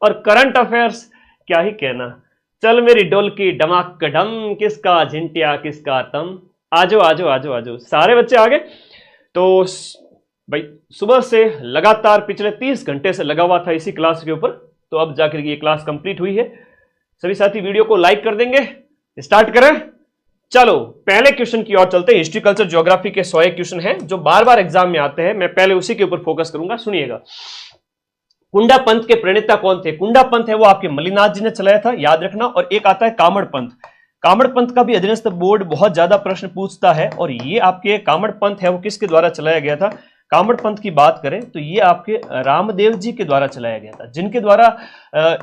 और current affairs क्या ही कहना। चल मेरी डोल की डमाक कदम, किसका झिंटिया किसका तम। आजो आजो आजो आजो, सारे बच्चे आ गए। तो भाई सुबह से लगातार पिछले 30 घंटे से लगा हुआ था इसी क्लास के ऊपर, तो अब जाकर ये क्लास कंप्लीट हुई है। सभी साथी वीडियो को लाइक कर देंगे। स्टार्ट करें। चलो पहले क्वेश्चन की ओर चलते हैं। हिस्ट्री कल्चर ज्योग्राफी के 100 क्वेश्चन हैं जो बार बार एग्जाम में आते हैं, मैं पहले उसी के ऊपर फोकस करूंगा। सुनिएगा, कुंडा पंथ के प्रणेता कौन थे? कुंडा पंथ है वो आपके मलिनाथ जी ने चलाया था, याद रखना। और एक आता है कामड़ पंथ। कामड़ पंथ का भी अधीनस्थ बोर्ड बहुत ज्यादा प्रश्न पूछता है, और ये आपके कामड़ पंथ है वो किसके द्वारा चलाया गया था? कामड़ पंथ की बात करें तो ये आपके रामदेव जी के द्वारा चलाया गया था, जिनके द्वारा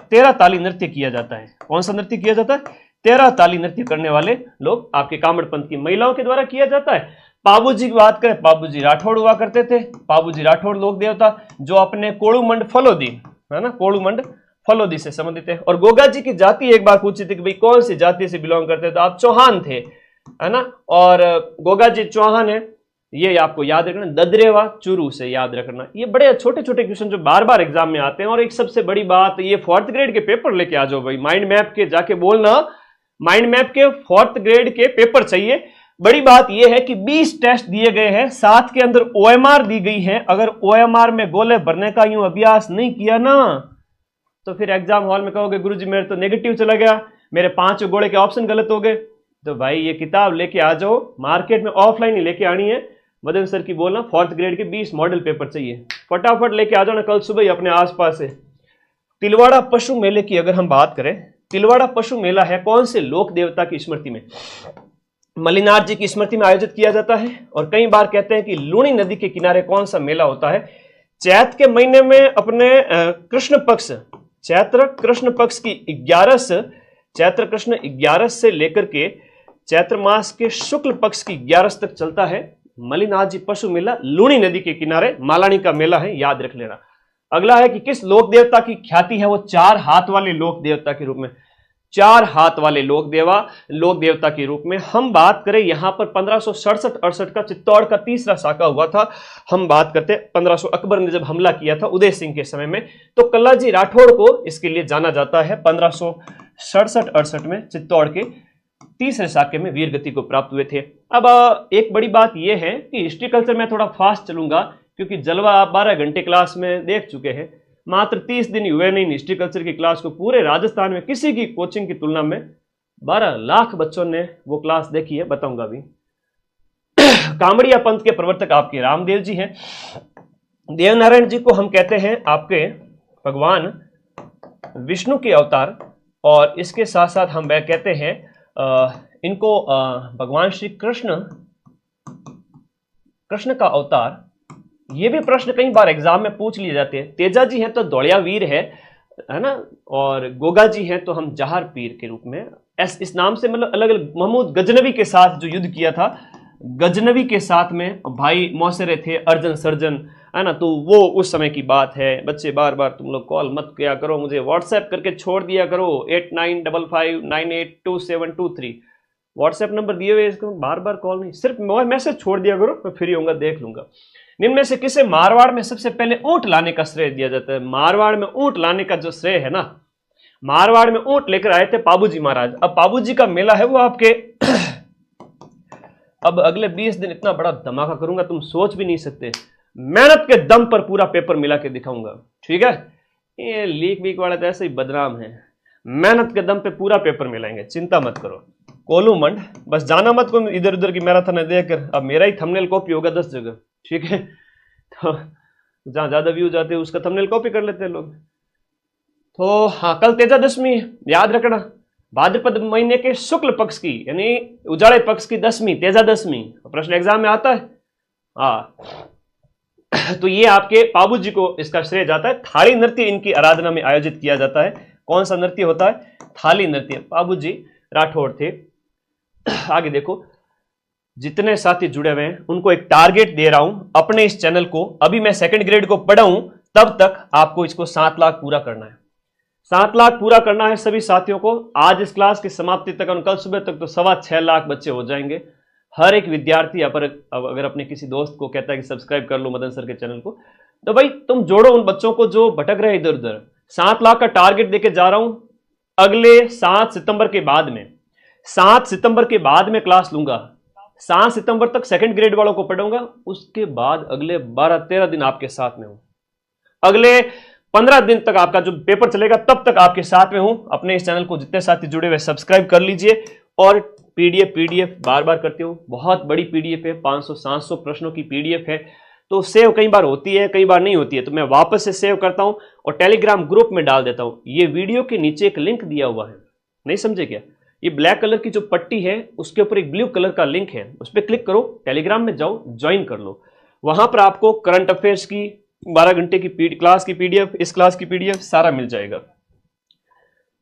13 ताली नृत्य किया जाता है। कौन सा नृत्य किया जाता है? 13 ताली नृत्य करने वाले लोग आपके कामड़ पंथ की महिलाओं के द्वारा किया जाता है। पाबूजी की बात करें, पाबूजी राठौड़ हुआ करते थे। पाबूजी राठौड़ लोक देवता जो अपने कोड़ूमंड फलोदी है ना, कोड़ूमंड फलोदी से संबंधित है। और गोगा जी की जाति एक बार पूछी थी कि भाई कौन सी जाति से बिलोंग करते, तो आप चौहान थे, है ना। और गोगा जी चौहान है, ये आपको याद रखना। ददरेवा चुरू से याद रखना। ये बड़े छोटे छोटे क्वेश्चन जो बार बार एग्जाम में आते हैं। और एक सबसे बड़ी बात, ये 4th ग्रेड के पेपर लेके आ जाओ भाई, माइंड मैप के जाके बोलना, माइंड मैप के 4th ग्रेड के पेपर चाहिए। बड़ी बात यह है कि 20 टेस्ट दिए गए हैं, 7 के अंदर OMR दी गई है। अगर OMR में गोले भरने का यूं अभ्यास नहीं किया ना, तो फिर एग्जाम हॉल में कहोगे गुरुजी मेरे तो नेगेटिव चला गया, मेरे 5 गोले के ऑप्शन गलत हो गए। तो भाई ये किताब लेके आ जाओ, मार्केट में ऑफलाइन ही लेके आनी है। मदन सर की बोलना 4th ग्रेड के 20 मॉडल पेपर चाहिए, फटाफट लेके आ जाओ ना, कल सुबह ही अपने आसपास से। तिलवाड़ा पशु मेले की अगर हम बात करें, तिलवाड़ा पशु मेला है कौन से लोक देवता की स्मृति में? मलिनाथ जी की स्मृति में आयोजित किया जाता है। और कई बार कहते हैं कि लूणी नदी के किनारे कौन सा मेला होता है? चैत्र के महीने में अपने कृष्ण पक्ष, चैत्र कृष्ण पक्ष की 11 चैत्र कृष्ण 11 से लेकर के चैत्र मास के शुक्ल पक्ष की 11 तक चलता है मलिनाथ जी पशु मेला। लूणी नदी के किनारे मालानी का मेला है, याद रख लेना। अगला है कि किस लोक देवता की ख्याति है वो 4 हाथ वाले लोक देवता के रूप में? 4 हाथ वाले लोक देवता के रूप में हम बात करें, यहां पर 1567-68 का चित्तौड़ का तीसरा साका हुआ था। हम बात करते 1500 अकबर ने जब हमला किया था उदय सिंह के समय में, तो कल्लाजी राठौड़ को इसके लिए जाना जाता है। 1567-68 में चित्तौड़ के तीसरे साके में वीर गति को प्राप्त हुए थे। अब एक बड़ी बात यह है कि हिस्ट्री कल्चर में थोड़ा फास्ट चलूंगा, क्योंकि जलवा आप 12 घंटे क्लास में देख चुके हैं। मात्र 30 दिन हुए नहीं हिस्ट्री कल्चर की क्लास को, पूरे राजस्थान में किसी की कोचिंग की तुलना में 12 लाख बच्चों ने वो क्लास देखी है, बताऊंगा भी। कामड़िया पंथ के प्रवर्तक आपके रामदेव जी हैं। देवनारायण जी को हम कहते हैं आपके भगवान विष्णु के अवतार, और इसके साथ साथ हम वह कहते हैं इनको भगवान श्री कृष्ण का अवतार। ये भी प्रश्न कई बार एग्जाम में पूछ लिए जाते हैं। तेजा जी हैं तो दौड़िया वीर है ना, और गोगा जी हैं तो हम जहार पीर के रूप में, इस नाम से मतलब अलग अलग। महमूद गजनवी के साथ जो युद्ध किया था, गजनवी के साथ में भाई मौसेरे थे, अर्जन सर्जन, है ना, तो वो उस समय की बात है। बच्चे बार बार तुम लोग कॉल मत किया करो, मुझे व्हाट्सएप करके छोड़ दिया करो, 8955982723 व्हाट्सएप नंबर दिए हुए, इसको बार बार कॉल नहीं, सिर्फ मैसेज छोड़ दिया करो, मैं फ्री होऊंगा देख लूंगा। निम्न में से किसे मारवाड़ में सबसे पहले ऊंट लाने का श्रेय दिया जाता है? मारवाड़ में ऊंट लाने का जो श्रेय है ना, मारवाड़ में ऊंट लेकर आए थे पाबूजी महाराज। अब पाबूजी का मेला है वो आपके अब अगले 20 दिन इतना बड़ा धमाका करूंगा तुम सोच भी नहीं सकते। मेहनत के दम पर पूरा पेपर मिला के दिखाऊंगा, ठीक है। ये लीक वीक वाले तो ऐसे ही बदनाम है, मेहनत के दम पे पूरा पेपर मिलाएंगे, चिंता मत करो। कोलू मंड, बस जाना मत को इधर उधर की मैराथन देखकर। अब मेरा ही थंबनेल कॉपी होगा 10 जगह, ठीक है। तो जहां ज्यादा व्यूज आते हैं उसका थंबनेल कॉपी कर लेते हैं लोग। तो हाँ, कल तेजा दशमी याद रखना, भाद्रपद महीने के शुक्ल पक्ष की यानी उजाड़े पक्ष की दशमी, तेजा दशमी, प्रश्न एग्जाम में आता है। हाँ, तो ये आपके पाबूजी को इसका श्रेय जाता है। थाली नृत्य इनकी आराधना में आयोजित किया जाता है। कौन सा नृत्य होता है? थाली नृत्य। पाबूजी राठौड़ थे। आगे देखो, जितने साथी जुड़े हुए हैं उनको एक टारगेट दे रहा हूं अपने इस चैनल को। अभी मैं 2nd ग्रेड को पढ़ाऊं तब तक आपको इसको 7 लाख पूरा करना है। 7 लाख पूरा करना है सभी साथियों को आज इस क्लास की समाप्ति तक, और कल सुबह तक तो 6.25 लाख बच्चे हो जाएंगे। हर एक विद्यार्थी अगर अपने किसी दोस्त को कहता है कि सब्सक्राइब कर लो मदन सर के चैनल को, तो भाई तुम जोड़ो उन बच्चों को जो भटक रहे इधर उधर। 7 लाख का टारगेट देके जा रहा हूं। अगले 7 सितंबर के बाद में, 7 सितंबर के बाद में क्लास लूंगा। 7 सितंबर तक सेकंड ग्रेड वालों को पढ़ाऊंगा। उसके बाद अगले 12-13 दिन आपके साथ में हूं। अगले 15 दिन तक आपका जो पेपर चलेगा तब तक आपके साथ में हूं। अपने इस चैनल को जितने साथी जुड़े हुए सब्सक्राइब कर लीजिए। और पीडीएफ बार बार करते हो, बहुत बड़ी पीडीएफ है, 500-700 प्रश्नों की पीडीएफ है। तो सेव कई बार होती है, कई बार नहीं होती है, तो मैं वापस से सेव करता हूं और टेलीग्राम ग्रुप में डाल देता हूं। ये वीडियो के नीचे एक लिंक दिया हुआ है, नहीं समझे क्या? ये ब्लैक कलर की जो पट्टी है उसके ऊपर एक ब्लू कलर का लिंक है, उस पर क्लिक करो, टेलीग्राम में जाओ, ज्वाइन कर लो। वहां पर आपको करंट अफेयर्स की 12 घंटे की क्लास की पीडीएफ, इस क्लास की पीडीएफ सारा मिल जाएगा।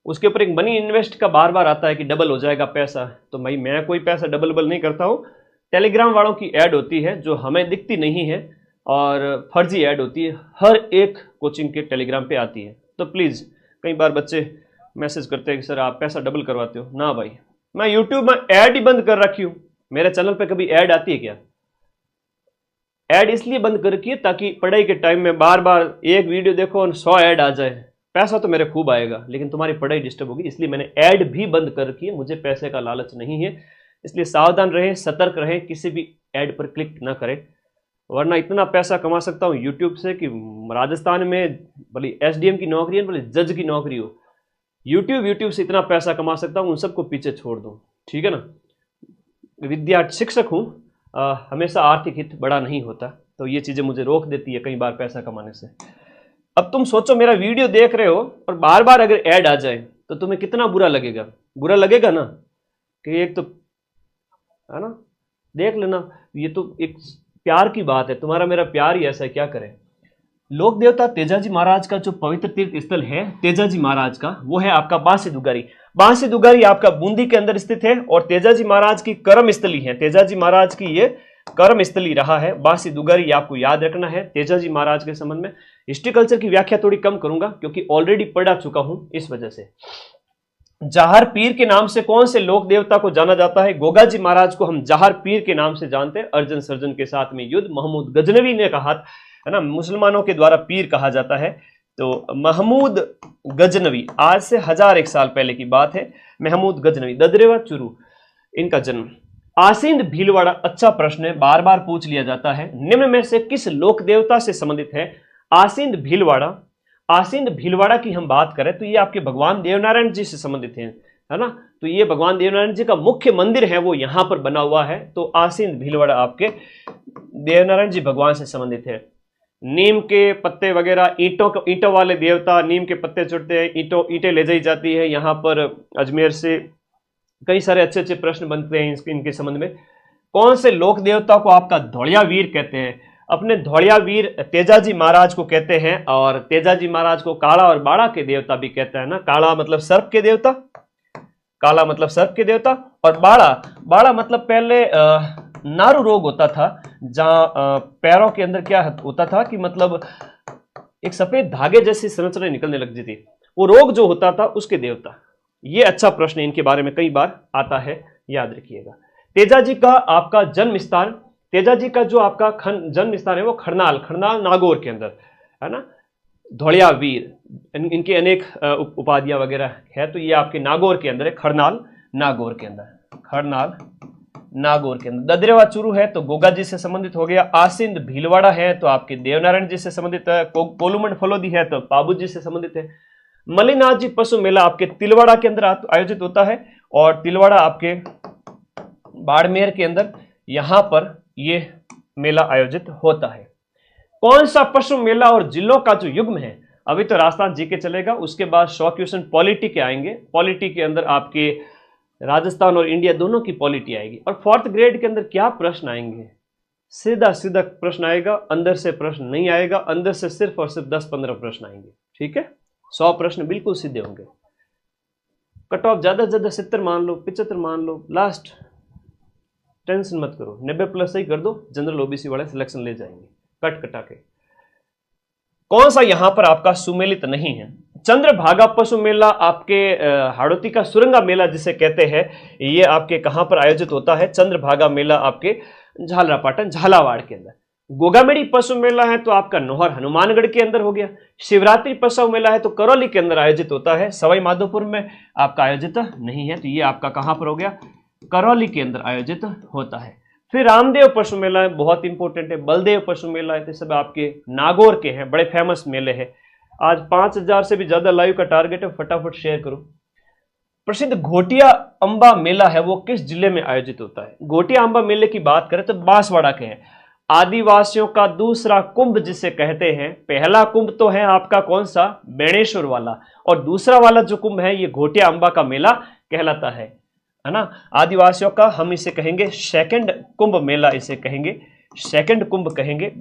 उसके ऊपर एक मनी इन्वेस्ट का बार बार आता है कि डबल हो जाएगा पैसा, तो भाई मैं कोई पैसा डबल नहीं करता हूं। टेलीग्राम वालों की ऐड होती है जो हमें दिखती नहीं है और फर्जी ऐड होती है, हर एक कोचिंग के टेलीग्राम पे आती है। तो प्लीज़, कई बार बच्चे मैसेज करते हैं कि सर आप पैसा डबल करवाते हो। ना भाई, मैं यूट्यूब में ऐड ही बंद कर रखी हूँ। मेरे चैनल पे कभी ऐड आती है क्या? ऐड इसलिए बंद कर रखी है ताकि पढ़ाई के टाइम में बार बार एक वीडियो देखो और 100 ऐड आ जाए। पैसा तो मेरे खूब आएगा लेकिन तुम्हारी पढ़ाई डिस्टर्ब होगी, इसलिए मैंने ऐड भी बंद कर रखी है। मुझे पैसे का लालच नहीं है, इसलिए सावधान रहें, सतर्क रहें, किसी भी ऐड पर क्लिक ना करें, वरना इतना पैसा कमा सकता हूँ यूट्यूब से कि राजस्थान में भले एसडीएम की नौकरी है, भले जज की नौकरी हो, यूट्यूब से इतना पैसा कमा सकता हूँ, उन सबको पीछे छोड़ दूँ। ठीक है ना? विद्या शिक्षक हूँ, हमेशा आर्थिक हित बड़ा नहीं होता, तो ये चीज़ें मुझे रोक देती है कई बार पैसा कमाने से। अब तुम सोचो, मेरा वीडियो देख रहे हो और बार बार अगर ऐड आ जाए तो तुम्हें कितना बुरा लगेगा? बुरा लगेगा ना? कि एक तो है ना, देख लेना, ये तो एक प्यार की बात है, तुम्हारा मेरा प्यार ही ऐसा है, क्या करें। लोक देवता तेजाजी महाराज का जो पवित्र तीर्थ स्थल है तेजाजी महाराज का, वो है आपका बांसी दुगारी। बांसी दुगारी आपका बूंदी के अंदर स्थित है और तेजाजी महाराज की कर्म स्थली है। तेजाजी महाराज की ये कर्म स्थली रहा है बांसी दुगारी, आपको याद रखना है। तेजाजी महाराज के संबंध में हिस्ट्री कल्चर की व्याख्या थोड़ी कम करूंगा क्योंकि ऑलरेडी पढ़ा चुका हूं, इस वजह से। जहार पीर के नाम से कौन से लोक देवता को जाना जाता है? गोगाजी महाराज को हम जहार पीर के नाम से जानते हैं। अर्जन सर्जन के साथ में युद्ध, महमूद गजनवी ने कहा है ना, मुसलमानों के द्वारा पीर कहा जाता है। तो महमूद गजनवी, आज से 1001 साल पहले की बात है। महमूद गजनवी, ददरेवा चुरू, इनका जन्म। आसींद भीलवाड़ा, अच्छा प्रश्न है, बार बार पूछ लिया जाता है। निम्न में से किस लोक देवता से संबंधित है आसींद भीलवाड़ा? आसींद भीलवाड़ा की हम बात करें तो ये आपके भगवान देवनारायण जी से संबंधित है ना। तो ये भगवान देवनारायण जी का मुख्य मंदिर है, वो यहां पर बना हुआ है। तो आसींद भीलवाड़ा आपके देवनारायण जी भगवान से संबंधित है। नीम के पत्ते वगैरह, ईंटों वाले देवता, नीम के पत्ते चुटते हैं, ईंटें ले जाई जाती है यहाँ पर अजमेर से। कई सारे अच्छे अच्छे प्रश्न बनते हैं इनके संबंध में। कौन से लोक देवता को आपका धौलिया वीर कहते हैं? अपने धौलिया वीर तेजाजी महाराज को कहते हैं और तेजाजी महाराज को काला और बाड़ा के देवता भी कहते हैं ना। काला मतलब सर्प के देवता, काला मतलब सर्प के देवता, और बाड़ा मतलब पहले नारू रोग होता था, जहां पैरों के अंदर क्या होता था कि मतलब एक सफेद धागे जैसी संरचना निकलने लगती थी, वो रोग जो होता था उसके देवता। ये अच्छा प्रश्न है, इनके बारे में कई बार आता है, याद रखिएगा। तेजाजी का आपका जन्म स्थान, तेजाजी का जो आपका जन्म स्थान है वो खरनाल नागौर के अंदर है ना। धौलिया वीर, इनके अनेक उपाधियां वगैरह है, तो ये आपके नागौर के अंदर है, खरनाल नागौर के अंदर। ददरेवा चुरू है तो गोगा जी से संबंधित हो गया। आसिंद भीलवाड़ा है तो आपके देवनारायण जी से संबंधित है। कोलुमंड फलोदी है तो पाबू जी से संबंधित है। मलिनाथ जी पशु मेला आपके तिलवाड़ा के अंदर आयोजित होता है और तिलवाड़ा आपके बाड़मेर के अंदर यहां पर ये मेला आयोजित होता है। कौन सा पशु मेला और जिलों का जो युग्म है? अभी तो राजस्थान जी के चलेगा, उसके बाद 100 क्वेश्चन पॉलिटी के आएंगे। पॉलिटी के अंदर आपके राजस्थान और इंडिया दोनों की पॉलिटी आएगी। और 4th ग्रेड के अंदर क्या प्रश्न आएंगे? सीधा सीधा प्रश्न आएगा, अंदर से प्रश्न नहीं आएगा। अंदर से सिर्फ और सिर्फ 10-15 प्रश्न आएंगे। ठीक है, 100 प्रश्न बिल्कुल सीधे होंगे। कट ऑफ ज्यादा से ज्यादा 70 मान लो, 75 मान लो, लास्ट। टेंशन मत करो, 90+ सही कर दो, जनरल ओबीसी वाले सिलेक्शन ले जाएंगे कट कटा के। कौन सा यहां पर आपका सुमेलित नहीं है? चंद्रभागा पशु मेला आपके हाड़ौती का सुरंगा मेला जिसे कहते हैं, ये आपके कहां पर आयोजित होता है? चंद्रभागा मेला आपके झालरापाटन झालावाड़ के अंदर। गोगामेड़ी पशु मेला है तो आपका नौहर हनुमानगढ़ के अंदर हो गया। शिवरात्रि पशु मेला है तो करौली के अंदर आयोजित होता है, सवाई माधोपुर में आपका आयोजित नहीं है, तो ये आपका कहां पर हो गया, करौली के अंदर आयोजित होता है। फिर रामदेव पशु मेला है, बहुत इंपॉर्टेंट है। बलदेव पशु मेला है, तो सब आपके नागौर के हैं, बड़े फेमस मेले हैं। आज 5000 से भी ज्यादा लाइव का टारगेट है, फटाफट शेयर करो। प्रसिद्ध घोटिया अंबा मेला है, वो किस जिले में आयोजित होता है? घोटिया अंबा मेले की बात करें तो बांसवाड़ा के हैं। आदिवासियों का दूसरा कुंभ जिसे कहते हैं, पहला कुंभ तो है आपका कौन सा, बेणेश्वर वाला, और दूसरा वाला जो कुंभ है ये घोटिया अंबा का मेला कहलाता है ना। आदिवासियों का हम इसे कहेंगे सेकंड कुंभ मेला, इसे कहेंगे सेकंड कुंभ कहेंगे,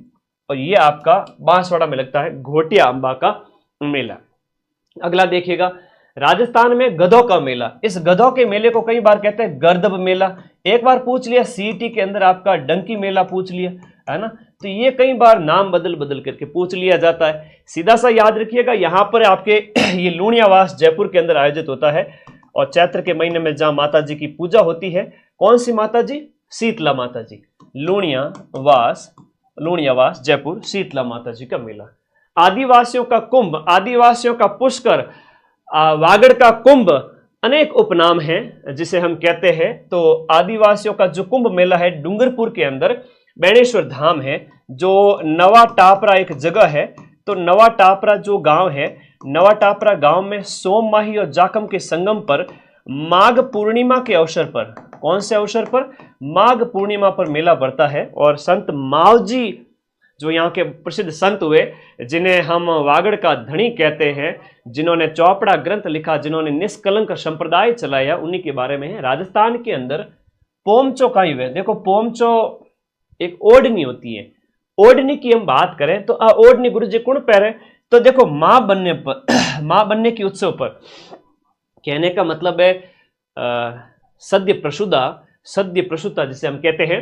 और ये आपका बांसवाड़ा में लगता है घोटिया अंबा का मेला। अगला देखिएगा, राजस्थान में गधों का मेला। इस गधों के मेले को कई बार कहते हैं गर्दभ मेला। एक बार पूछ लिया सीईटी के अंदर आपका डंकी मेला पूछ लिया है ना, तो ये कई बार नाम बदल बदल करके पूछ लिया जाता है। सीधा सा याद रखिएगा, यहां पर आपके ये लूणियावास जयपुर के अंदर आयोजित होता है, और चैत्र के महीने में जहां माता जी की पूजा होती है, कौन सी माता जी, शीतला माता जी। लूणियावास जयपुर, शीतला माता जी का मेला। आदिवासियों का कुंभ, आदिवासियों का पुष्कर, वागड़ का कुंभ, अनेक उपनाम हैं जिसे हम कहते हैं। तो आदिवासियों का जो कुंभ मेला है डूंगरपुर के अंदर बेणेश्वर धाम है, जो नवा टापरा एक जगह है, तो नवा टापरा जो गांव है, नवा टापरा गांव में सोम माही और जाकम के संगम पर माघ पूर्णिमा के अवसर पर, कौन से अवसर पर, माघ पूर्णिमा पर मेला बढ़ता है। और संत मावजी जो यहाँ के प्रसिद्ध संत हुए, जिन्हें हम वागड़ का धनी कहते हैं, जिन्होंने चौपड़ा ग्रंथ लिखा, जिन्होंने निष्कलंक संप्रदाय चलाया, उन्हीं के बारे में है। राजस्थान के अंदर पोमचो का हुए, देखो पोमचो एक ओढ़नी होती है, ओढ़नी की हम बात करें तो ओढ़नी गुरु जी कुण पहरे, तो देखो मां बनने पर मां बनने की उत्सव पर, कहने का मतलब है सद्य प्रसूता जिसे हम कहते हैं,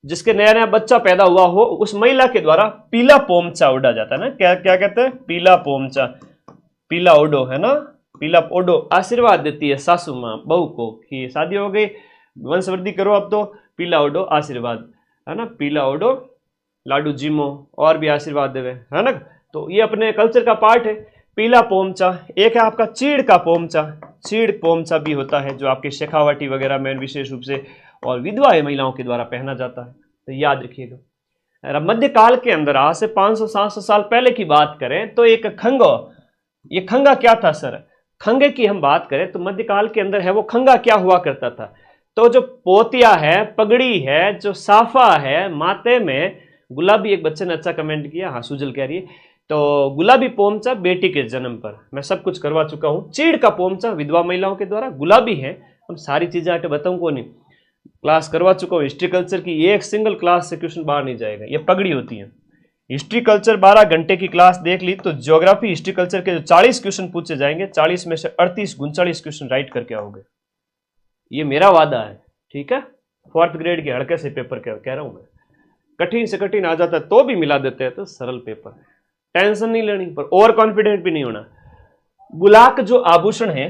जिसके नया नया बच्चा पैदा हुआ हो, उस महिला के द्वारा पीला पोमचा उड़ा जाता है ना। क्या क्या कहते हैं, पीला पोमचा, पीला ओडो है ना, पीला ओडो आशीर्वाद देती है सासू माँ बहू को कि शादी हो गई, वंशवृद्धि करो, अब तो पीला ओडो आशीर्वाद है ना, पीला ओडो लाडू जिमो और भी आशीर्वाद देवे है ना। तो ये अपने कल्चर का पार्ट है, पीला पोमचा। एक है आपका चीड़ का पोमचा, चीड़ पोमचा भी होता है जो आपके शेखावाटी वगैरह में विशेष रूप से और विधवा महिलाओं के द्वारा पहना जाता है, तो याद रखिएगा। मध्यकाल के अंदर आज से 500-700 साल पहले की बात करें तो एक खंगो, ये खंगा क्या था सर, खंगे की हम बात करें तो मध्यकाल के अंदर है वो खंगा क्या हुआ करता था, तो जो पोतिया है, पगड़ी है, जो साफा है, माथे में गुलाबी, एक बच्चे ने अच्छा कमेंट किया, हाँ सुजल कह रही है, तो गुलाबी पोमचा बेटी के जन्म पर, मैं सब कुछ करवा चुका हूं। चीड़ का पोमचा विधवा महिलाओं के द्वारा, गुलाबी है, हम सारी चीजें आके बताऊं को नहीं, क्लास करवा चुका हूं हिस्ट्री कल्चर की, एक सिंगल क्लास से क्वेश्चन बाहर नहीं जाएगा। ये पगड़ी होती है, हिस्ट्री कल्चर 12 घंटे की क्लास देख ली तो ज्योग्राफी हिस्ट्री कल्चर के जो 40 क्वेश्चन पूछे जाएंगे, 40 में से 38-39 क्वेश्चन राइट करके आओगे, ये मेरा वादा है, ठीक है। 4th ग्रेड के हड़के से पेपर कह रहा हूं मैं, कठिन से कठिन आ जाता है तो भी मिला देते हैं, तो सरल पेपर है, टेंशन नहीं लेनी, पर ओवर कॉन्फिडेंट भी नहीं होना। बुलाक जो आभूषण है,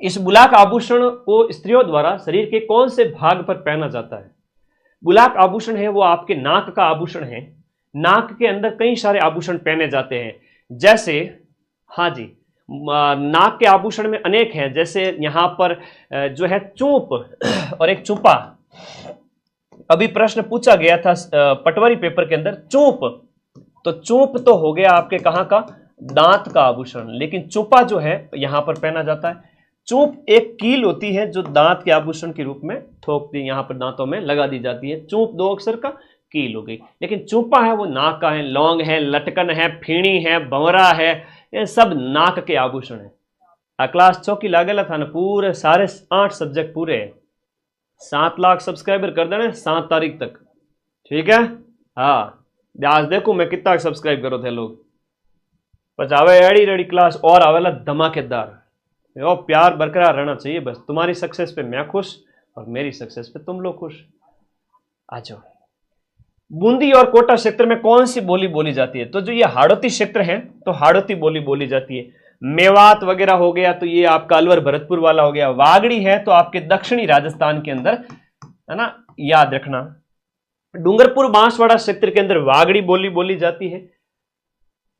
इस बुलाक आभूषण को स्त्रियों द्वारा शरीर के कौन से भाग पर पहना जाता है? बुलाक आभूषण है वो आपके नाक का आभूषण है, नाक के अंदर कई सारे आभूषण पहने जाते हैं, जैसे हाँ जी, नाक के आभूषण में अनेक हैं, जैसे यहां पर जो है चूप और एक चुपा, अभी प्रश्न पूछा गया था पटवारी पेपर के अंदर, चूप, तो चूप तो हो गया आपके कहां का, दांत का आभूषण, लेकिन चुपा जो है यहां पर पहना जाता है। चूप एक कील होती है जो दांत के आभूषण के रूप में ठोक दी, यहां पर दांतों में लगा दी जाती है, चूप 2 अक्षर का, कील हो गई, लेकिन चुपा है वो नाक का है, लौंग है, लटकन है, फीणी है, भंवरा है, ये सब नाक के आभूषण है। क्लास 6 की लागेला था ना, पूरे सारे 8 सब्जेक्ट पूरे 7 लाख सब्सक्राइबर कर देना 7 तारीख तक, ठीक है। हाँ आज देखो मैं कितना सब्सक्राइब करो थे लोग, पचावे एड़ी रेडी क्लास और आवेला धमाकेदार, यो प्यार बरकरार रहना चाहिए बस। तुम्हारी सक्सेस पे मैं खुश और मेरी सक्सेस पे तुम लोग खुश। आ जाओ। बूंदी और कोटा क्षेत्र में कौन सी बोली बोली जाती है? तो जो ये हाड़ौती क्षेत्र है तो हाड़ौती बोली बोली जाती है। मेवात वगैरह हो गया तो ये आपका अलवर भरतपुर वाला हो गया। वागड़ी है तो आपके दक्षिणी राजस्थान के अंदर है ना, याद रखना। डूंगरपुर बांसवाड़ा क्षेत्र के अंदर वागड़ी बोली बोली जाती है।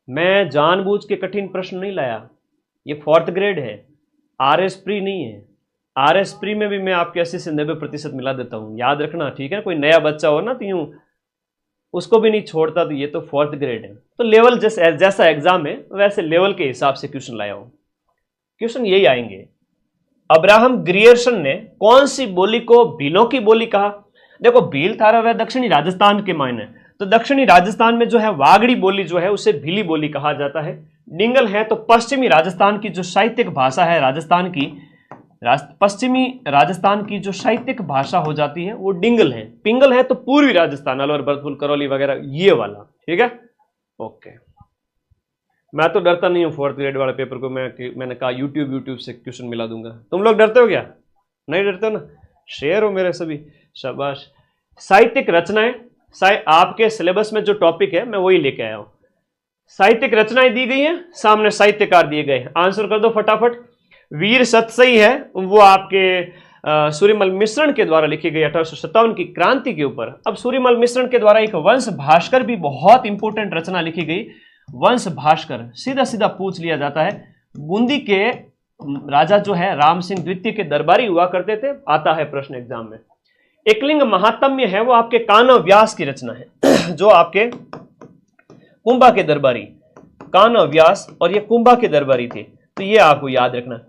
मैं जानबूझ के कठिन प्रश्न नहीं लाया, ये 4th ग्रेड है, RS प्री नहीं है। RS प्री में भी मैं आपके 80 से 90% मिला देता हूं, याद रखना, ठीक है। कोई नया बच्चा हो ना तो यूं उसको भी नहीं छोड़ता, तो ये तो 4th ग्रेड है। तो लेवल जैसा एग्जाम है वैसे लेवल के हिसाब से क्वेश्चन लाया हूं। क्वेश्चन यही आएंगे, अब्राहम ग्रियर्सन ने कौन सी बोली को भीलों की बोली कहा? देखो भील थारा वह दक्षिणी राजस्थान के मायने, तो दक्षिणी राजस्थान में जो है वागड़ी बोली जो है उसे भीली बोली कहा जाता है। डिंगल है तो पश्चिमी राजस्थान की जो साहित्यिक भाषा है राजस्थान की, पश्चिमी राजस्थान की जो साहित्यिक भाषा हो जाती है वो डिंगल है। पिंगल है तो पूर्वी राजस्थान, अलवर, भरतपुर, करौली वगैरह ये वाला, ठीक है। ओके, मैं तो डरता नहीं हूँ 4th ग्रेड वाले पेपर को, मैंने कहा यूट्यूब से क्वेश्चन मिला दूंगा। तुम लोग डरते हो क्या? नहीं डरते हो ना? शेर हो मेरे सभी, शाबाश। साहित्यिक रचनाएं, आपके सिलेबस में जो टॉपिक है मैं वही लेके आया हूं। साहित्यिक रचनाएं दी गई हैं, सामने साहित्यकार दिए गए, आंसर कर दो फटाफट। वीर सतसई है वो आपके सूर्यमल मिश्रण के द्वारा लिखी गई 1857 की क्रांति के ऊपर। अब सूर्यमल मिश्रण के द्वारा एक वंश भास्कर भी बहुत इंपोर्टेंट रचना लिखी गई, वंश भास्कर। सीधा सीधा पूछ लिया जाता है, बूंदी के राजा जो है राम सिंह द्वितीय के दरबारी हुआ करते थे, आता है प्रश्न एग्जाम में। एकलिंग महात्म्य है वो आपके कान्व व्यास की रचना है, जो आपके कुंभा के दरबारी, कान्व व्यास और ये कुंभा के दरबारी थे, तो ये आपको याद रखना।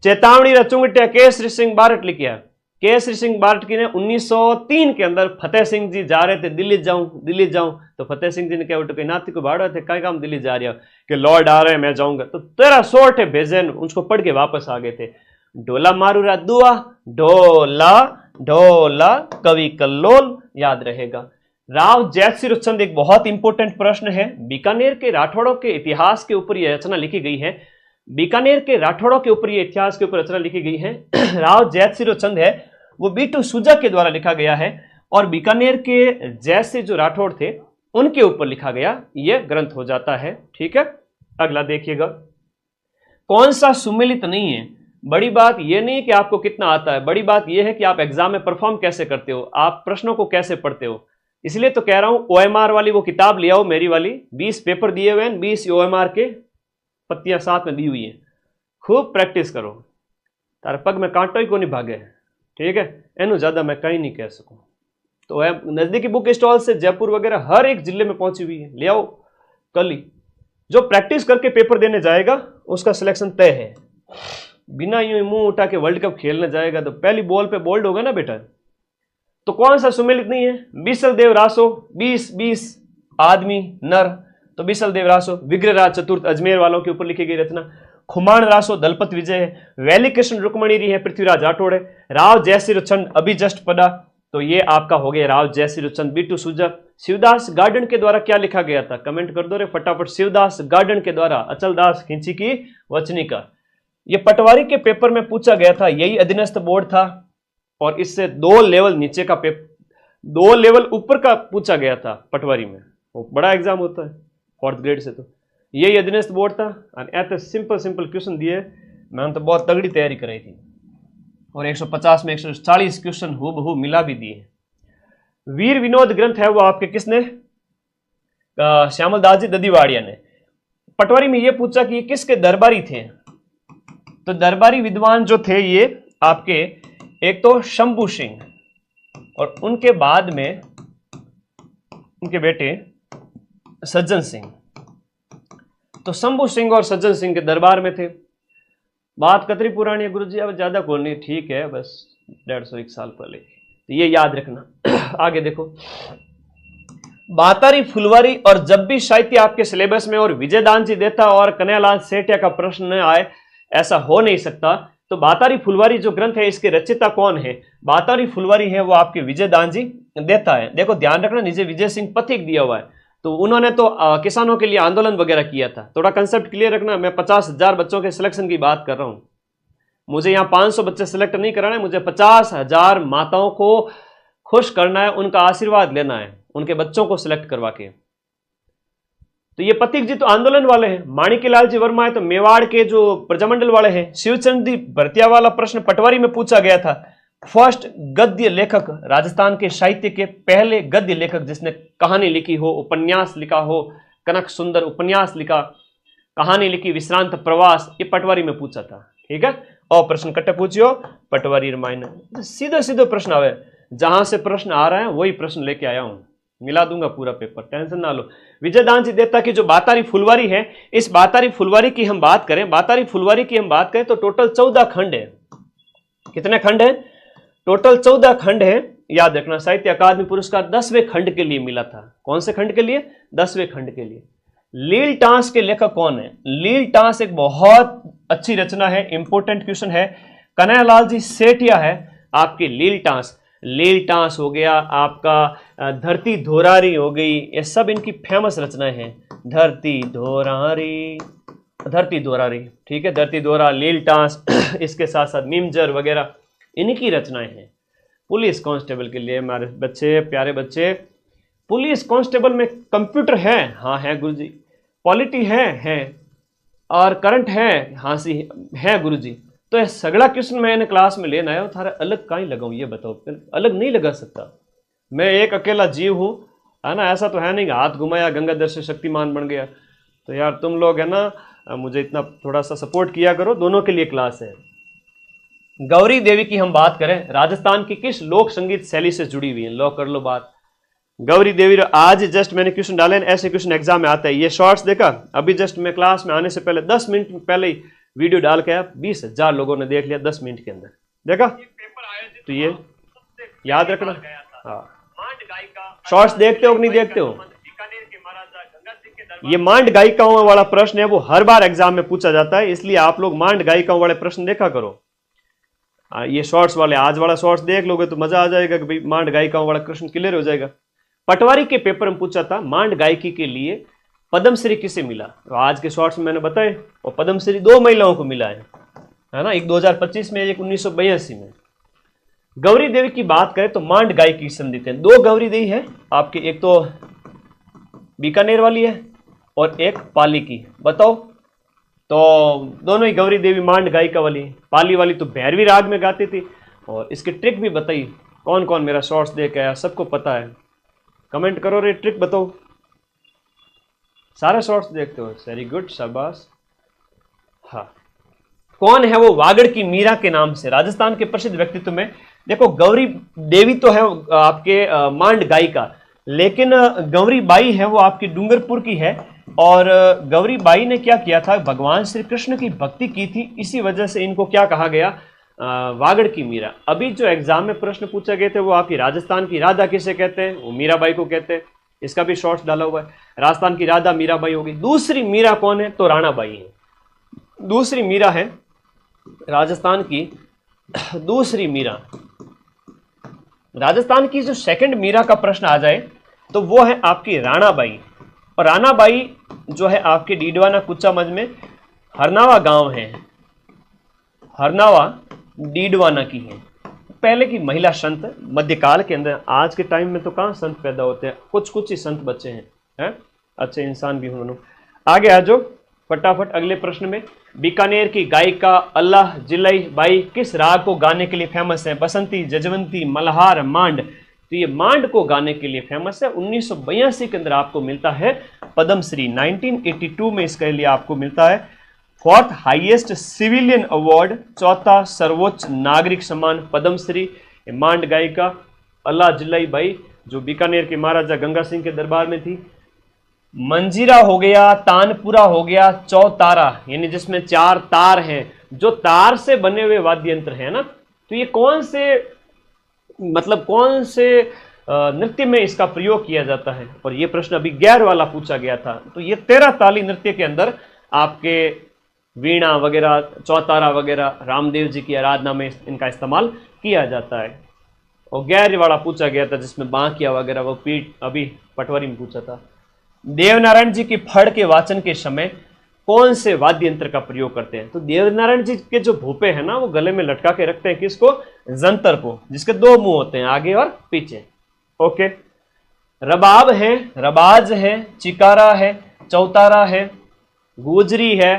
चेतावनी रचुंगटिया केसरी सिंह बारट लिखिया, केसरी सिंह बारट की ने 1903 के अंदर फतेह सिंह जी जा रहे थे दिल्ली जाऊं, तो फतेह सिंह जी ने क्या उठे नाती को भाड़ा थे, कई काम दिल्ली जा रहे हो कि लॉर्ड आ रहे हैं मैं जाऊंगा, तो तेरा सोट है भेजन, उसको पढ़ के वापस आ गए थे। डोला मारूरा दुआ, ढोला ढोला कवि कल्लोल, याद रहेगा। राव जैतसिर चंद, एक बहुत इंपॉर्टेंट प्रश्न है, बीकानेर के राठौड़ों के इतिहास के ऊपर यह रचना लिखी गई है। बीकानेर के राठौड़ों के ऊपर यह इतिहास के ऊपर रचना लिखी गई है। राव जैतसिर चंद है वो बीटू सुजा के द्वारा लिखा गया है, और बीकानेर के जैसे जो राठौड़ थे उनके ऊपर लिखा गया यह ग्रंथ हो जाता है, ठीक है। अगला देखिएगा, कौन सा सुमेलित नहीं है? बड़ी बात यह नहीं है कि आपको कितना आता है, बड़ी बात यह है कि आप एग्जाम में परफॉर्म कैसे करते हो, आप प्रश्नों को कैसे पढ़ते हो। इसलिए तो कह रहा हूं OMR वाली वो किताब ले आओ मेरी वाली, 20 पेपर दिए हुए हैं, 20 OMR के पत्तियां साथ में दी हुई हैं, खूब प्रैक्टिस करो, तारे पग में कांटो ही को नहीं भागे, ठीक है। एनु ज्यादा मैं कहीं नहीं कह सकूं। तो नजदीकी बुक स्टॉल से जयपुर वगैरह हर एक जिले में पहुंची हुई है, ले आओ कल ही। जो प्रैक्टिस करके पेपर देने जाएगा उसका सिलेक्शन तय है। बिना यूं मुंह उठा के वर्ल्ड कप खेलने जाएगा तो पहली बॉल पे बोल्ड होगा ना बेटा। तो कौन सा सुमेलित नहीं है? बीसल देव रासो, 20 आदमी नर, तो बीसल देव रासो। विग्रहराज चतुर्थ अजमेर वालों के ऊपर लिखी गई रचना। खुमान रासो दलपत विजय है। वैली कृष्ण रुक्मणी है, पृथ्वीराज राठौड़ है। राव जयसिर चंद अभी जस्ट पदा, तो ये आपका हो गया राव जयसिर चंद। बीटू सुजा। शिवदास गार्डन के द्वारा क्या लिखा गया था? कमेंट कर दो रे फटाफट। शिवदास गार्डन के द्वारा अचल दास खिंची की वचनिका। ये पटवारी के पेपर में पूछा गया था, यही अधीनस्थ बोर्ड था, और इससे 2 लेवल नीचे का पेपर, 2 लेवल ऊपर का पूछा गया था पटवारी में। वो बड़ा एग्जाम होता है 4th ग्रेड से, तो यही अधीनस्थ बोर्ड था। और ऐसे सिंपल क्वेश्चन दिए, मैंने तो बहुत तगड़ी तैयारी कराई थी, और 150 में 140 क्वेश्चन हूबहू मिला भी दिए। वीर विनोद ग्रंथ है वो आपके किसने? श्यामलदास जी ददीवाड़िया ने। पटवारी में ये पूछा कि ये किसके दरबारी थे? तो दरबारी विद्वान जो थे ये आपके एक तो शंभू सिंह, और उनके बाद में उनके बेटे सज्जन सिंह। तो शंभू सिंह और सज्जन सिंह के दरबार में थे। बात कतरी पुरानी है गुरुजी, अब ज्यादा कौन नहीं, ठीक है, बस 150-1 साल पहले, तो ये याद रखना। आगे देखो, बातारी फुलवारी और जब भी साहित्य आपके सिलेबस में और विजयदान जी देता और कन्हैयालाल सेठिया का प्रश्न न आए, ऐसा हो नहीं सकता। तो बातारी फुलवारी जो ग्रंथ है इसके रचयिता कौन है? बातारी फुलवारी है वो आपके विजयदान जी देता है। देखो ध्यान रखना, नीचे विजय सिंह पथिक दिया हुआ है, तो उन्होंने तो किसानों के लिए आंदोलन वगैरह किया था। थोड़ा कंसेप्ट क्लियर रखना, मैं 50,000 बच्चों के सिलेक्शन की बात कर रहा हूं। मुझे यहाँ 500 बच्चे सिलेक्ट नहीं कराना है, मुझे 50,000 माताओं को खुश करना है, उनका आशीर्वाद लेना है, उनके बच्चों को सिलेक्ट करवा के। तो ये पथिक जी तो आंदोलन वाले हैं। माणिक्यलाल जी वर्मा है तो मेवाड़ के जो प्रजामंडल वाले हैं। शिवचंद जी भरतिया वाला प्रश्न पटवारी में पूछा गया था, फर्स्ट गद्य लेखक, राजस्थान के साहित्य के पहले गद्य लेखक जिसने कहानी लिखी हो, उपन्यास लिखा हो, कनक सुंदर उपन्यास लिखा, कहानी लिखी, विश्रांत प्रवास, ये पटवारी में पूछा था। ठीक है, और प्रश्न कट्टे पूछियो पटवारी रामायण, सीधे सीधे प्रश्न आवे, जहां से प्रश्न आ रहा है वही प्रश्न लेके आया हूं, मिला दूंगा पूरा पेपर, टेंशन ना लो। विजयदान जी देवता की जो बातारी फुलवारी है, इस बातारी फुलवारी की हम बात करें, बातारी फुलवारी की हम बात करें तो टोटल 14 खंड है। कितने खंड है? टोटल 14 खंड है। याद रखना, साहित्य अकादमी पुरस्कार 10वें खंड के लिए मिला था। कौन से खंड के लिए? 10वें खंड के लिए। लील टांस के लेखक कौन है? लील टांस एक बहुत अच्छी रचना है, इंपोर्टेंट क्वेश्चन है। कन्हैयालाल जी सेठिया है आपकी लील टांस। लील टांस हो गया आपका, धरती धोरारी हो गई, ये सब इनकी फेमस रचनाएं हैं। धरती धोरारी, धरती धोरारी, ठीक है, धरती धोरा, लील टांस, इसके साथ साथ मिमजर वगैरह इनकी रचनाएं हैं। पुलिस कांस्टेबल के लिए हमारे बच्चे, प्यारे बच्चे, पुलिस कांस्टेबल में कंप्यूटर है? हाँ है गुरुजी। पॉलिटी है और करंट है? हाँ सी है गुरुजी। तो ये सगड़ा क्वेश्चन मैंने क्लास में लेना है, थारा अलग कहीं लगाऊं ये बताओ? अलग नहीं लगा सकता, मैं एक अकेला जीव हूं, है ना। ऐसा तो है नहीं हाथ घुमाया गंगाधर से शक्तिमान बन गया। तो यार तुम लोग है ना, मुझे इतना थोड़ा सा सपोर्ट किया करो, दोनों के लिए क्लास है। गौरी देवी की हम बात करें, राजस्थान की किस लोक संगीत शैली से जुड़ी हुई है? लो कर लो बात। गौरी देवी, आज जस्ट मैंने क्वेश्चन डाले, ऐसे क्वेश्चन एग्जाम में आता है। ये शॉर्ट्स देखा अभी जस्ट मैं क्लास में आने से पहले 10 मिनट पहले ही वीडियो डाल के आया, 20,000 लोगों ने देख लिया 10 मिनट के अंदर, देखा? तो ये याद रखना। हाँ, शॉर्ट्स देखते हो कि नहीं देखते हो? ये मांड गायिकाओं वाला प्रश्न है, वो हर बार एग्जाम में पूछा जाता है, इसलिए आप लोग मांड गायिकाओं वाले प्रश्न देखा करो। ये शॉर्ट्स वाले, आज वाला शॉर्ट्स देख लोगे तो मजा आ जाएगा कि भाई मांड गायिकाओं वाला क्वेश्चन क्लियर हो जाएगा। पटवारी के पेपर में पूछा था, मांड गायकी के लिए पद्मश्री किसे मिला? तो आज के शॉर्ट्स में मैंने बताए, और पद्मश्री 2 महिलाओं को मिला है ना, एक 2025 में, एक 1982 में। गौरी देवी की बात करें तो मांड गायकी संदित है, 2 गौरी देवी है आपकी, एक तो बीकानेर वाली है और एक पाली की। बताओ, तो दोनों ही गौरी देवी मांड गायिका वाली। पाली वाली तो भैरवी राग में गाती थी, और इसकी ट्रिक भी बताई। कौन कौन मेरा शॉर्ट्स देख आया, सबको पता है? कमेंट करो रे, ट्रिक बताओ। सारे शॉर्ट्स देखते हो, वेरी गुड, शाबाश। हाँ, कौन है वो वागड़ की मीरा के नाम से? राजस्थान के प्रसिद्ध व्यक्तित्व में देखो, गौरी देवी तो है आपके मांड गायिका, लेकिन गौरी बाई है वो आपकी डूंगरपुर की है। और गौरी बाई ने क्या किया था, भगवान श्री कृष्ण की भक्ति की थी, इसी वजह से इनको क्या कहा गया, वागड़ की मीरा। अभी जो एग्जाम में प्रश्न पूछे गए थे वो आपकी राजस्थान की राधा किसे कहते हैं? वो मीराबाई को कहते हैं, इसका भी शॉर्ट्स डाला हुआ है। राजस्थान की राधा मीराबाई होगी। दूसरी मीरा कौन है? तो राणाबाई है। दूसरी मीरा है राजस्थान की, दूसरी मीरा, राजस्थान की जो सेकंड मीरा का प्रश्न आ जाए तो वो है आपकी राणाबाई। और राणाबाई जो है आपके डीडवाना कुचा मज में हरनावा गांव है, हरनावा डीडवाना की है। पहले की महिला संत मध्यकाल के अंदर, आज के टाइम में तो कहां संत पैदा होते हैं, कुछ कुछ ही संत बच्चे हैं, अच्छे इंसान भी हों। आगे आ जाओ फटाफट अगले प्रश्न में। बीकानेर की गायिका अल्लाह जिलाई बाई किस राग को गाने के लिए फेमस है? बसंती, जजवंती, मल्हार, मांड। तो ये मांड को गाने के लिए फेमस है। 1982 के अंदर आपको मिलता है पद्मश्री, 1982 में इसके लिए आपको मिलता है 4th हाईएस्ट सिविलियन अवार्ड, 4था सर्वोच्च नागरिक सम्मान पद्मश्री। मांड गायिका अल्लाह जिलाई बाई जो बीकानेर के महाराजा गंगा सिंह के दरबार में थी। मंजीरा हो गया, तानपुरा हो गया, चौतारा, यानी जिसमें 4 तार हैं, जो तार से बने हुए वाद्य यंत्र है ना। तो ये कौन से, मतलब कौन से नृत्य में इसका प्रयोग किया जाता है? और ये प्रश्न अभी गैर वाला पूछा गया था। तो ये 13 ताली नृत्य के अंदर आपके वीणा वगैरह, चौतारा वगैरह, रामदेव जी की आराधना में इनका इस्तेमाल किया जाता है। और गैर वाला पूछा गया था जिसमें बांकिया वगैरह, वो पीठ अभी पटवारी में पूछा था। देवनारायण जी की फड़ के वाचन के समय कौन से वाद्य यंत्र का प्रयोग करते हैं? तो देवनारायण जी के जो भूपे हैं ना, वो गले में लटका के रखते हैं किसको? जंतर को, जिसके 2 मुंह होते हैं, आगे और पीछे। ओके, रबाब है, रबाज है, चिकारा है, चौतारा है, गुजरी है,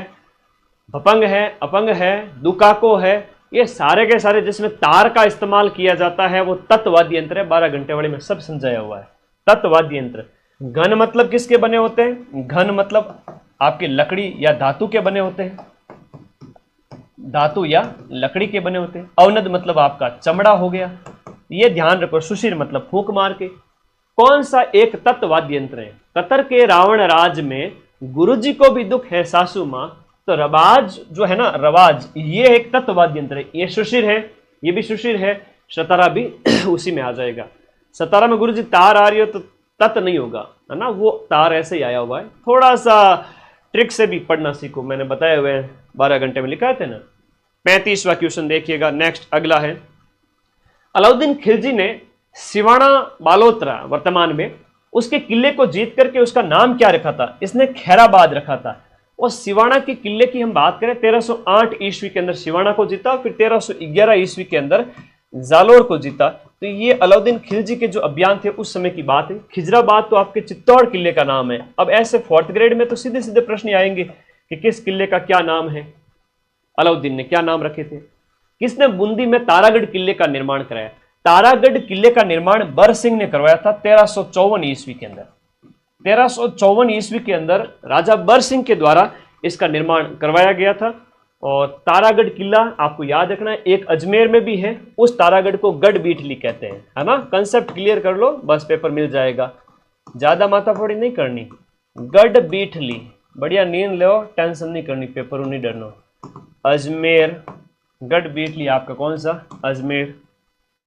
भपंग है, अपंग है, दुकाको है, ये सारे के सारे जिसमें तार का इस्तेमाल किया जाता है वो तत्वाद्य यंत्र है। 12 घंटे वाले में सब समझाया हुआ है। तत्वाद्य यंत्र। घन मतलब किसके बने होते हैं? घन मतलब आपके लकड़ी या धातु के बने होते हैं, धातु या लकड़ी के बने होते हैं। अवनद मतलब आपका चमड़ा हो गया। ये ध्यान रखो। सुशिर मतलब फूंक मार के। कौन सा एक तत्वाद्य यंत्र है? कतर के रावण राज में गुरुजी को भी दुख है सासू मां, तो रवाज जो है ना, रवाज, ये एक तत्वाद्य यंत्र है। ये सुशिर है, ये भी सुशिर है, सतारा भी उसी में आ जाएगा। सतारा में गुरुजी तार आ रही हो तो तत् नहीं होगा, है ना, वो तार ऐसे ही आया हुआ है। थोड़ा सा ट्रिक से भी पढ़ना सीखो, मैंने बताए हुए 12 घंटे में लिखा थे ना। 35वां क्वेश्चन देखिएगा। नेक्स्ट अगला है, अलाउद्दीन खिलजी ने सिवाना बालोतरा वर्तमान में उसके किले को जीत करके उसका नाम क्या रखा था? इसने खैराबाद रखा था। और सिवाना के किले की हम बात करें, 1308 ईस्वी के अंदर सिवाना को जीता, फिर 1311 ईस्वी के अंदर जालोर को जीता। तो ये अलाउद्दीन खिलजी के जो अभियान थे उस समय की बात है। खिजराबाद तो आपके चित्तौड़ किले का नाम है। अब ऐसे 4th ग्रेड में तो सीधे सीधे प्रश्न आएंगे कि किस किले का क्या नाम है, अलाउद्दीन ने क्या नाम रखे थे। किसने बूंदी में तारागढ़ किले का निर्माण कराया? तारागढ़ किले का निर्माण बर सिंह ने करवाया था 1354 ईस्वी के अंदर। 1354 ईस्वी के अंदर राजा बर सिंह के द्वारा इसका निर्माण करवाया गया था। और तारागढ़ किला आपको याद रखना है, एक अजमेर में भी है। उस तारागढ़ को गढ़ बीठली कहते हैं, है ना। कंसेप्ट क्लियर कर लो, बस पेपर मिल जाएगा, ज्यादा माथाफोड़ी नहीं करनी। गढ़ बीठली, बढ़िया नींद लो, टेंशन नहीं करनी, पेपर नहीं डरना। अजमेर, गढ़ बीठली आपका कौन सा? अजमेर।